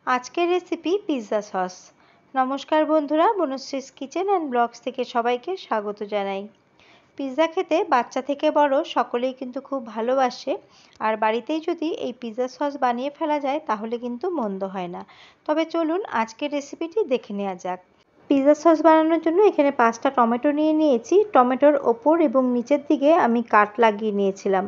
আজকের recipe pizza sauce. নমস্কার বন্ধুরা, বনশ্রীস কিচেন অ্যান্ড ব্লগস থেকে সবাইকে স্বাগত জানাই। পিৎজা খেতে বাচ্চা থেকে বড় সকলেই কিন্তু খুব ভালোবাসে, আর বাড়িতেই যদি এই পিৎজা সস বানিয়ে ফেলা যায় তাহলে কিন্তু মন্দ হয় না। তবে চলুন আজকের রেসিপিটি দেখে নেওয়া যাক। পিৎজা সস বানানোর জন্য এখানে 5টা টমেটো নিয়েছি। টমেটোর ওপর এবং নিচের দিকে আমি কাট লাগিয়ে নিয়েছিলাম।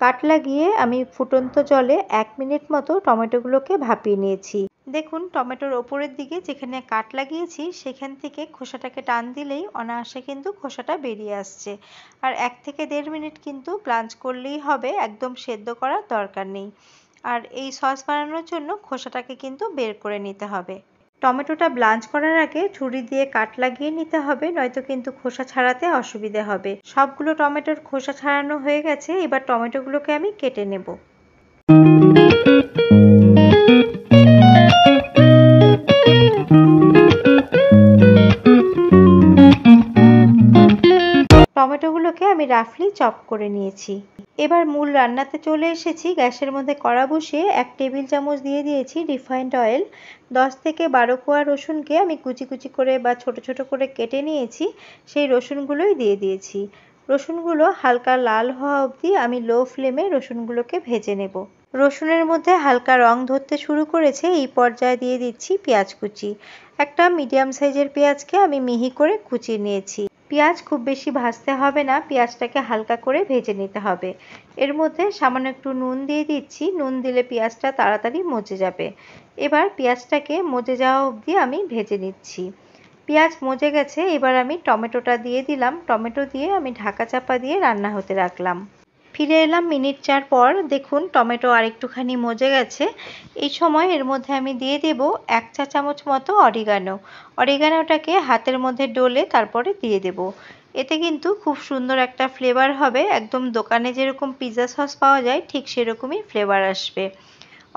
কাট লাগিয়ে আমি ফুটন্ত জলে 1 মিনিট মতো টমেটোগুলোকে ভাপিয়ে নিয়েছি। দেখুন, টমেটোর ওপরের দিকে যেখানে কাট লাগিয়েছি সেখান থেকে খোসাটাকে টান দিলেই অনায়াসে কিন্তু খোসাটা বেরিয়ে আসছে। আর 1 থেকে 1.5 মিনিট কিন্তু ব্লাঞ্চ করলেই হবে, একদম সেদ্ধ করার দরকার নেই। আর এই সস বানানোর জন্য খোসাটাকে কিন্তু বের করে নিতে হবে। টমেটোটা ব্লাঞ্চ করার আগে ছুরি দিয়ে কাট লাগিয়ে নিতে হবে, নয়তো কিন্তু খোসা ছাড়াতে অসুবিধে হবে। সবগুলো টমেটোর খোসা ছাড়ানো হয়ে গেছে, এবার টমেটোগুলোকে আমি কেটে নেব। টমেটোগুলোকে আমি রাফলি চপ করে নিয়েছি। এবার মূল রান্নাতে চলে এসেছি। গ্যাসের মধ্যে কড়া বসিয়ে 1 টেবিল চামচ দিয়ে দিয়েছি রিফাইন্ড অয়েল। 10 থেকে 12 কোয়া রসুনকে আমি কুচি কুচি করে বা ছোট ছোট করে কেটে নিয়েছি, সেই রসুনগুলোই দিয়ে দিয়েছি। রসুনগুলো হালকা লাল হওয়া অবধি আমি লো ফ্লেমে রসুনগুলোকে ভেজে নেব। রসুনের মধ্যে হালকা রং ধরতে শুরু করেছে, এই পর্যায়ে দিয়ে দিচ্ছি পেঁয়াজ কুচি। একটা মিডিয়াম সাইজের পেঁয়াজকে আমি মিহি করে কুচিয়ে নিয়েছি। পেঁয়াজ খুব বেশি ভাজতে হবে না, পেঁয়াজটাকে হালকা করে ভেজে নিতে হবে। এর মধ্যে সামান্য একটু নুন দিয়ে দিচ্ছি, নুন দিলে পেঁয়াজটা তাড়াতাড়ি মজে যাবে। এবার পেঁয়াজটাকে মজে যাওয়া অবধি আমি ভেজে নিচ্ছি। পেঁয়াজ মজে গেছে, এবার আমি টমেটোটা দিয়ে দিলাম। টমেটো দিয়ে আমি ঢাকা চাপা দিয়ে রান্না হতে রাখলাম। ফিরে এলাম মিনিট 4 পর। দেখুন টমেটো আরেকটুখানি মজে গেছে। এই সময় এর মধ্যে আমি দিয়ে দেব 1 চা চামচ মতো অরিগানো। অরিগানোটাকে হাতের মধ্যে ডলে তারপরে দিয়ে দেব। এতে কিন্তু খুব সুন্দর একটা ফ্লেভার হবে, একদম দোকানে যেরকম পিৎজা সস পাওয়া যায় ঠিক সেরকমই ফ্লেভার আসবে।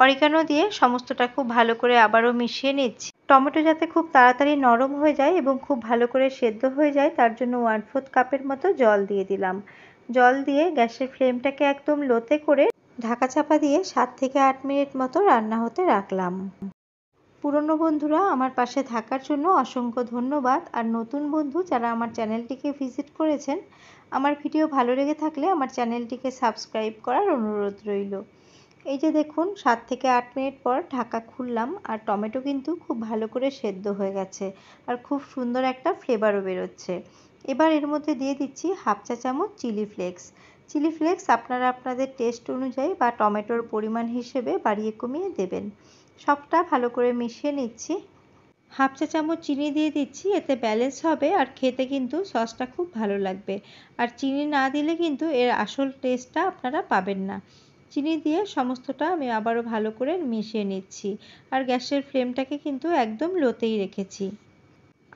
অরিগানো দিয়ে সমস্তটা খুব ভালো করে আবারও মিশিয়ে নিচ্ছি। টমেটো যাতে খুব তাড়াতাড়ি নরম হয়ে যায় এবং খুব ভালো করে সেদ্ধ হয়ে যায় তার জন্য 1/4 কাপের মতো জল দিয়ে দিলাম। জল দিয়ে গ্যাসের ফ্লেমটাকে একদম লোতে করে ঢাকা চাপা দিয়ে 7 থেকে 8 মিনিট মতো রান্না হতে রাখলাম। পুরনো বন্ধুরা আমার পাশে থাকার জন্য অসংখ্য ধন্যবাদ। আর নতুন বন্ধু যারা আমার চ্যানেলটিকে ভিজিট করেছেন, আমার ভিডিও ভালো লেগে থাকলে আমার চ্যানেলটিকে সাবস্ক্রাইব করার অনুরোধ রইল। এই যে দেখুন 7 থেকে 8 মিনিট পর ঢাকা খুললাম, আর টমেটো কিন্তু খুব ভালো করে সেদ্ধ হয়ে গেছে আর খুব সুন্দর একটা ফ্লেভারও বেরোচ্ছে। এবার এর মধ্যে দিয়ে দিচ্ছি 1/2 চা চামচ চিলি ফ্লেক্স। চিলি ফ্লেক্স আপনারা আপনাদের টেস্ট অনুযায়ী বা টমেটোর পরিমাণ হিসেবে বাড়িয়ে কমিয়ে দেবেন। সবটা ভালো করে মিশিয়ে নিচ্ছি। 1/2 চা চামচ চিনি দিয়ে দিচ্ছি, এতে ব্যালেন্স হবে আর খেতে কিন্তু সসটা খুব ভালো লাগবে। আর চিনি না দিলে কিন্তু এর আসল টেস্টটা আপনারা পাবেন না। চিনি দিয়ে সমস্তটা আমি আবারও ভালো করে মিশিয়ে নিচ্ছি। আর গ্যাসের ফ্লেমটাকে কিন্তু একদম লোতেই রেখেছি।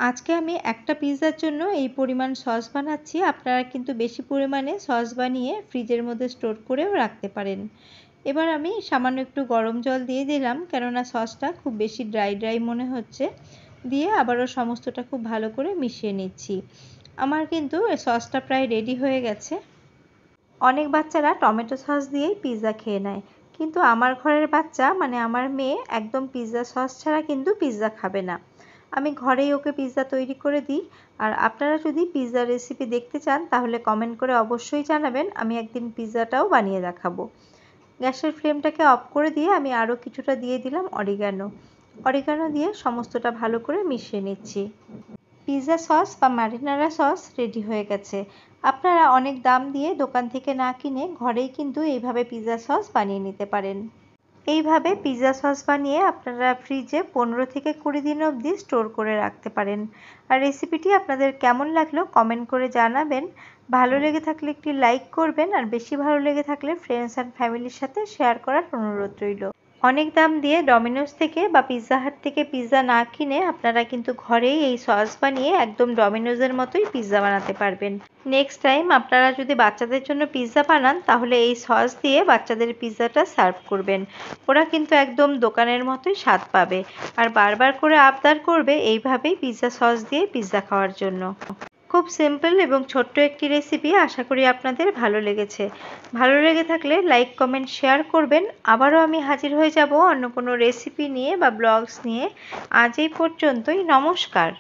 আজকে আমি একটা পিৎজার জন্য এই পরিমাণ সস বানাচ্ছি, আপনারা কিন্তু বেশি পরিমাণে সস বানিয়ে ফ্রিজের মধ্যে স্টোর করেও রাখতে পারেন। এবার আমি সামান্য একটু গরম জল দিয়ে দিলাম, কেননা সসটা খুব বেশি ড্রাই মনে হচ্ছে। দিয়ে আবারও সমস্তটা খুব ভালো করে মিশিয়ে নিচ্ছি। আমার কিন্তু সসটা প্রায় রেডি হয়ে গেছে। অনেক বাচ্চারা টমেটো সস দিয়েই পিৎজা খেয়ে নেয়, কিন্তু আমার ঘরের বাচ্চা মানে আমার মেয়ে একদম পিৎজা সস ছাড়া কিন্তু পিৎজা খাবে না। আমি ঘরেই ওকে পিৎজা তৈরি করে দিই। আর আপনারা যদি পিৎজা রেসিপি দেখতে চান তাহলে কমেন্ট করে অবশ্যই জানাবেন, আমি একদিন পিৎজাটাও বানিয়ে দেখাবো। গ্যাসের ফ্লেমটাকে অফ করে দিয়ে আমি আরও কিছুটা দিয়ে দিলাম অরিগানো। অরিগানো দিয়ে সমস্তটা ভালো করে মিশিয়ে নিচ্ছি। পিৎজা সস বা ম্যারিনারা সস রেডি হয়ে গেছে। আপনারা অনেক দাম দিয়ে দোকান থেকে না কিনে ঘরেই কিন্তু এইভাবে পিৎজা সস বানিয়ে নিতে পারেন। এইভাবে পিৎজা সস বানিয়ে আপনারা ফ্রিজে 15 থেকে 20 দিন অবধি স্টোর করে রাখতে পারেন। আর রেসিপিটি আপনাদের কেমন লাগলো কমেন্ট করে জানাবেন। ভালো লেগে থাকলে একটি লাইক করবেন, আর বেশি ভালো লেগে থাকলে ফ্রেন্ডস অ্যান্ড ফ্যামিলির সাথে শেয়ার করার অনুরোধ রইল। অনেক দাম দিয়ে ডমিনোস থেকে বা পিৎজা হাট থেকে পিৎজা না কিনে আপনারা কিন্তু ঘরেই এই সস বানিয়ে একদম ডমিনোসের মতোই পিৎজা বানাতে পারবেন। নেক্সট টাইম আপনারা যদি বাচ্চাদের জন্য পিৎজা বানান তাহলে এই সস দিয়ে বাচ্চাদের পিৎজাটা সার্ভ করবেন। ওরা কিন্তু একদম দোকানের মতোই স্বাদ পাবে আর বারবার করে আবদার করবে এইভাবেই পিৎজা সস দিয়ে পিৎজা খাওয়ার জন্য। খুব সিম্পল এবং ছোট্ট একটি রেসিপি, আশা করি আপনাদের ভালো লেগেছে। ভালো লেগে থাকলে লাইক কমেন্ট শেয়ার করবেন। আবারও আমি হাজির হয়ে যাব অন্য কোনো রেসিপি নিয়ে বা ব্লগস নিয়ে। আজ এই পর্যন্তই, নমস্কার।